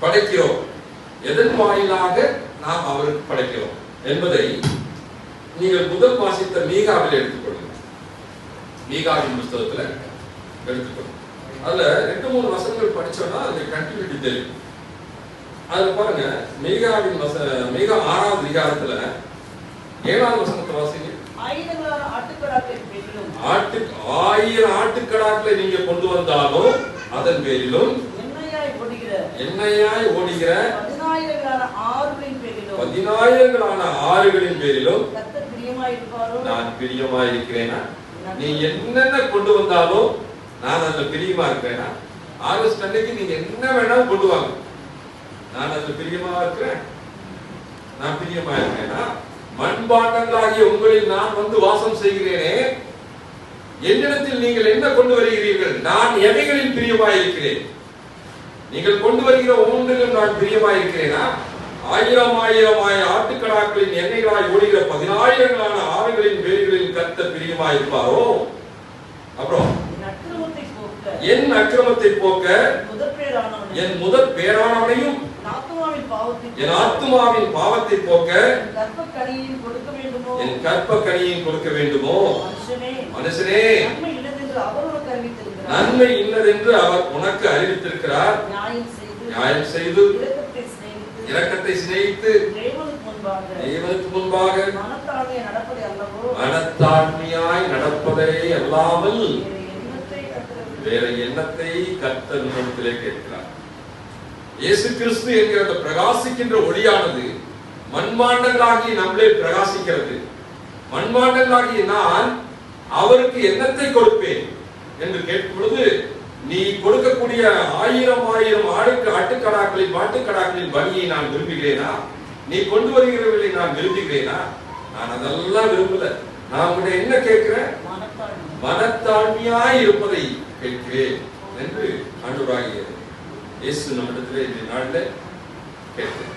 படைக்கிறோம், எதன் வாயிலாக நாம் அவருக்கு படைக்கிறோம் என்பதை நீங்கள் முதல் வாசித்த மீகாவில் எடுத்துக்கொள்ளுங்க. மீகாவின் புத்தகத்துல எடுத்துக்கொள்ளுங்க. அதுல 2-3 வசனங்கள் படிச்சோம்னா அது கண்டினியூட்டி தெரியும். அதுல பாருங்க, மீகா 6வது அதிகாரத்துல 7வது வசனத்தை வாசிங்க. 1000 ஆட்டுக்கடாக்களை நீங்க கொண்டு வந்தாலும் அதன் பேரிலும் எண்ணெயாய் ஓடுகிற 10,000 ஆறுகளின் பேரிலும் நான் பிரியமாயிருக்கிறேனா? நீ என்னென்ன கொண்டு வந்தாலும் நான் அதுல பிரியமா இருக்கிறேனா? ஆகஸ்ட் அன்னைக்கு நீங்க என்ன வேணாலும் கொண்டு வாங்க, நான் அதுல பிரியமா இருக்கிறேன். நான் பிரியமா இருக்கிறேனா? மண்பாண்டங்களாகிய உங்களில் நான் வந்து வாசம் செய்கிறேனே, என்னிடத்தில் நீங்கள் என்ன கொண்டு வருகிறீர்கள்? நான் எவைகளில் பிரியமாயிருக்கிறேன்? நீங்கள் கொண்டு வருகிற ஒவ்வொன்றிலும் நான் பிரியமாயிருக்கிறேனா? 1000 ஆட்டுக்கடாக்களின் எண்ணெய்களாய் ஓடுகிற 10,000 ஆறுகளின் வேர்களில் கர்த்தர் பிரியமாயிருப்பாரோ? அப்புறம் என் அக்கிரமத்தை போக்க என் முதற் பேரானவனையும் என் ஆத்துமாவின் பாவத்தை போக்க என் கற்பக்கனியையும் கொடுக்க வேண்டுமோ? மனுஷனே, நன்மை இன்னதென்று அவர் உனக்கு அறிவித்திருக்கிறார். நியாயம் செய்து இரக்கத்தை சிநேகித்து தேவனுக்கு முன்பாக மனத்தாழ்மையாய் நடப்பதை அல்லாமல் வேற எண்ணத்தை கர்த்தர் நம்மிடத்திலே கேட்கிறார். இயேசு கிறிஸ்து என்கிற அந்த பிரகாசிக்கின்ற ஒளியானது மண்பாண்டங்களாகி நம்மளே பிரகாசிக்கிறது. மண்பாண்டங்களாகி நான் அவருக்கு எண்ணத்தை கொடுப்பேன் என்று கேட்கும் பொழுது, நீ கொடுக்கக்கூடிய 1000 ஆட்டுக்கடாக்களின் மாட்டுக்கடாக்களின் பலியை நான் விரும்புகிறேனா? நீ கொண்டு வருகிறவர்களை நான் விரும்புகிறேனா? நான் அதெல்லாம் விரும்பல. நான் உங்கள்கிட்ட என்ன கேட்கிறேன்? மனத்தாழ்மையாய் இருப்பதை கேட்கிறேன் என்று ஆண்டவராகிய இயேசு நம்மிடத்திலே இந்த நாளில் கேட்கிறேன்.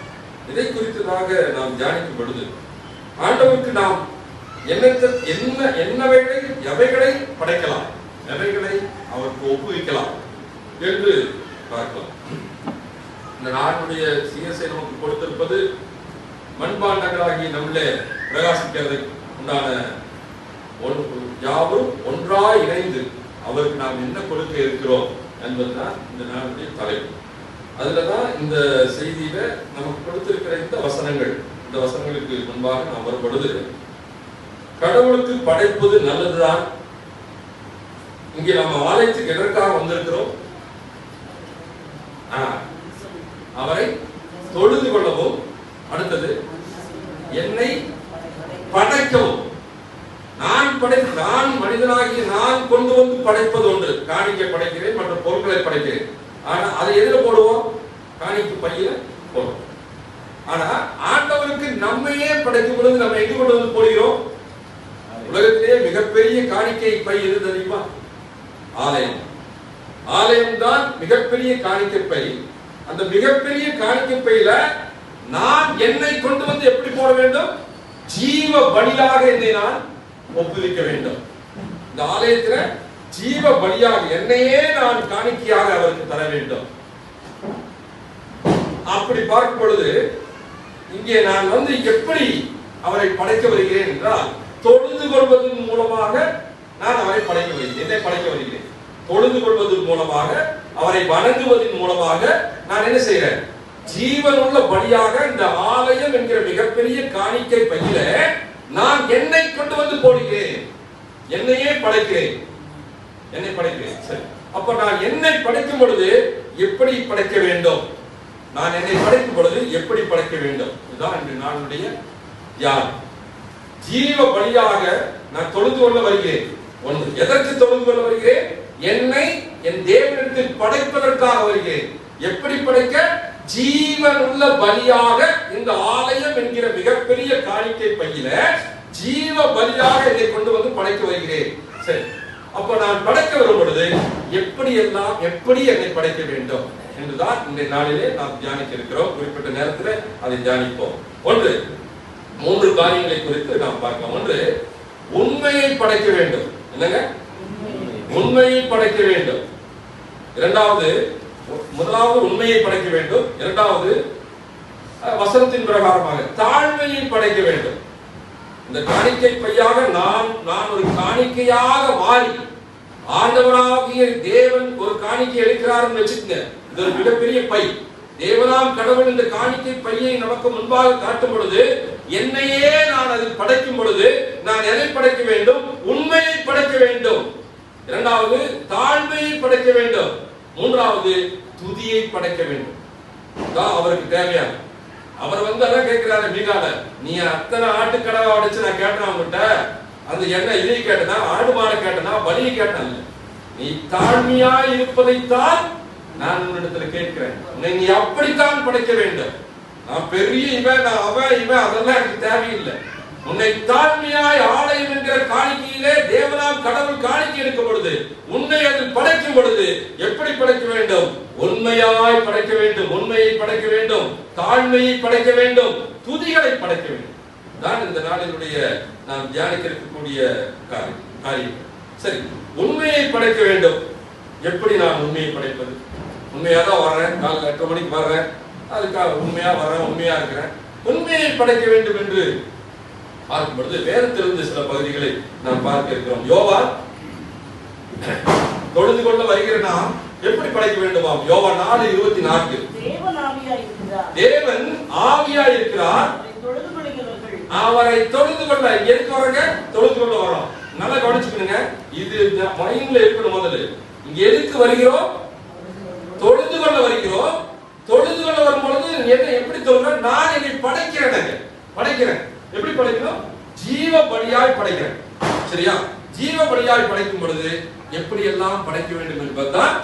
இதை குறித்ததாக நாம் தியானிக்கும் பொழுது, ஆண்டவருக்கு நாம் எவைகளை படைக்கலாம், எவைகளை அவருக்கு ஒப்புவிக்கலாம் என்று பார்க்கலாம். இந்த நாட்டுடைய சிஎஸ்ஐ நமக்கு கொடுத்திருப்பது மண்பாண்டங்களாகி நம்மளே பிரகாசிக்கிறது உண்டான யாவும் ஒன்றாய் இணைந்து அவருக்கு நாம் என்ன கொடுக்க இருக்கிறோம் என்பதுதான் இந்த நாளுடைய தலைப்பு. அதுலதான் இந்த செய்தியில நமக்கு கொடுத்திருக்கிற இந்த வசனங்களுக்கு முன்பாக நாம் வரும்பொழுது, கடவுளுக்கு படைப்பது நல்லதுதான். இங்கே நம்ம ஆலயத்துக்கு எதற்காக வந்திருக்கிறோம்? அவரை தொழுது கொள்ளவும், அடுத்தது என்னை படைக்கவும். நான் மனிதனாகிய நான் கொண்டு வந்து படைப்பது ஒன்று, காணிக்கை படைக்கிறேன், மற்ற பொருட்களை படைக்கிறேன். ஆனா அதை எதுல போடுவோம்? காணிக்கை பையில போடுவோம். ஆனா ஆண்டவருக்கு நம்மையே படைக்கும் பொழுது நம்ம எங்க கொண்டு வந்து போடுகிறோம்? உலகத்திலே மிகப்பெரிய காணிக்கை பை எது தெரியுமா? ஆலயம். ஆலயம்தான் மிகப்பெரிய காணிக்கை பை. அந்த மிகப்பெரிய காணிக்கை பையில நான் என்னை கொண்டு வந்து எப்படி போட வேண்டும்? ஜீவ பலியாக என்னை நான் ஒப்புவிக்க வேண்டும். இந்த ஆலயத்துல ஜீவ பலியாக என்னையே நான் காணிக்கையாக அவருக்கு தர வேண்டும். அப்படி பார்க்கும் பொழுது இங்கே நான் வந்து எப்படி அவரை படைக்க வருகிறேன் என்றால், தொழுது கொள்வதன் மூலமாக நான் அவரை படைக்க வருகிறேன். என்னை படைக்க வருகிறேன். தொழுது கொள்வதன் மூலமாக, அவரை வணங்குவதன் மூலமாக நான் என்ன செய்கிறேன்? ஜீவனுள்ள பலியாக இந்த ஆலயம் என்கிற மிகப்பெரிய காணிக்கை பையில நான் என்னை கொண்டு வந்து போடுகிறேன். என்னையே படைக்கிறேன். என்னை படைக்கிறேன். சரி, அப்ப நான் என்னை படைக்கும் பொழுது எப்படி படைக்க வேண்டும்? நான் என்னை படைக்கும் பொழுது எப்படி படைக்க வேண்டும்? இதுதான் இன்று நாளுடைய தியானம். ஜீவ பலியாக நான் தொழுது கொள்ள வருகிறேன். ஒன்று, எதற்கு தொழுது கொள்ள வருகிறேன்? என்னை என் தேவனிடத்தில் படைப்பதற்காக வருகிறேன். எப்படி படைக்க? ஜீவன் உள்ள பலியாக இந்த ஆலயம் என்கிற மிகப்பெரிய காணிக்கை பையில ஜீவ பலியாக என்னை கொண்டு வந்து படைக்க வருகிறேன். சரி, அப்ப நான் படைக்க வரும் பொழுது எப்படி என்னை படைக்க வேண்டும் என்றுதான் இந்த நாளிலே நாம் தியானிக்க இருக்கிறோம். குறிப்பிட்ட நேரத்தில் அதை தியானிப்போம். ஒன்று, 3 காரியங்களை குறித்து நாம் பார்க்கலாம். ஒன்று, உண்மையை படைக்க வேண்டும். என்னங்க? உண்மையை படைக்க வேண்டும். இரண்டாவது, முதலாவது உண்மையை படைக்க வேண்டும், இரண்டாவது வசனத்தின் பிரகாரமாக தாழ்மையை படைக்க வேண்டும். இந்த காணிக்கை பையாக நான் ஒரு காணிக்கையாக மாறி ஆண்டவராகிய தேவன் ஒரு காணிக்கை எடுக்கிறார்னு வச்சுக்கங்க. இது ஒரு மிகப்பெரிய பை. தேவனாம் கடவுள் இந்த காணிக்கை பையை நமக்கு முன்பாக காட்டும் பொழுது, என்னையே நான் அதில் படைக்கும் பொழுது நான் எதை படைக்க வேண்டும்? உண்மையை படைக்க வேண்டும். இரண்டாவது தாழ்மையை படைக்க வேண்டும். மூன்றாவது துதியை படைக்க வேண்டும். அவருக்கு தேவையான அவர் அதான் கேட்கிறாரு மீகால, நீ அத்தனை ஆட்டுக்கடவை அடிச்சு நான் கேட்டேன் அவங்ககிட்ட, அந்த என்ன இதை கேட்டனா, ஆடு மாடு கேட்டனா, பலியை கேட்டேன். நீ தாழ்மையா இருப்பதைத்தான் நான் உன்னிடத்துல கேட்கிறேன். நீ அப்படித்தான் படைக்க வேண்டும். நான் பெரிய இவன், நான் அவன் இவன், அதெல்லாம் எனக்கு தேவையில்லை. உன்னை தாழ்மையாய் ஆலயம் என்கிற காணிக்கையிலே தேவனாம் கடவுள் காணிக்கை எடுக்கும் பொழுது, உன்னை அதில் படைக்கும் பொழுது எப்படி படைக்க வேண்டும்? உண்மையாய் படைக்க வேண்டும், உண்மையை படைக்க வேண்டும், தாழ்மையை படைக்க வேண்டும், துதிகளை படைக்க வேண்டும். தான் இந்த நாளினுடைய நாம் தியானிக்க இருக்கக்கூடிய காரியம். சரி, உண்மையை படைக்க வேண்டும். எப்படி நான் உண்மையை படைப்பது? உண்மையா தான் வர்றேன், காலையில் 8 மணிக்கு வர்றேன், அதுக்காக உண்மையா வர்றேன், உண்மையா இருக்கிறேன். உண்மையை படைக்க வேண்டும் என்று பார்க்கும் பொழுது வேதத்திலிருந்து சில பகுதிகளை நாம் பார்க்க இருக்கிறோம். யோவான் தொழுது கொள்ள வருகிறனா எப்படி படைக்க வேண்டுமாம்? யோவான் 4:24. தேவன் ஆவியா இருக்கிறார், அவரை தொழுது கொள்ள எதுக்கு வர்றங்க? தொழுது கொள்ள வரோம். நல்லா கவனிச்சுக்கணுங்க, இது மைண்ட்ல இருக்கணும். முதல்ல இங்க எதுக்கு வருகிறோம்? தொழுது கொள்ள வருகிறோம். தொழுது கொள்ள வரும் பொழுது என்ன எப்படி தொழுகிறேன்? நான் என்னை படைக்கிறேன். எப்படி படைக்கணும்? ஜீவ பலியாய் படைக்கிறேன். சரியா? ஜீவ பலியாய் படைக்கும் பொழுது எப்படி எல்லாம் படைக்க வேண்டும் என்பதுதான்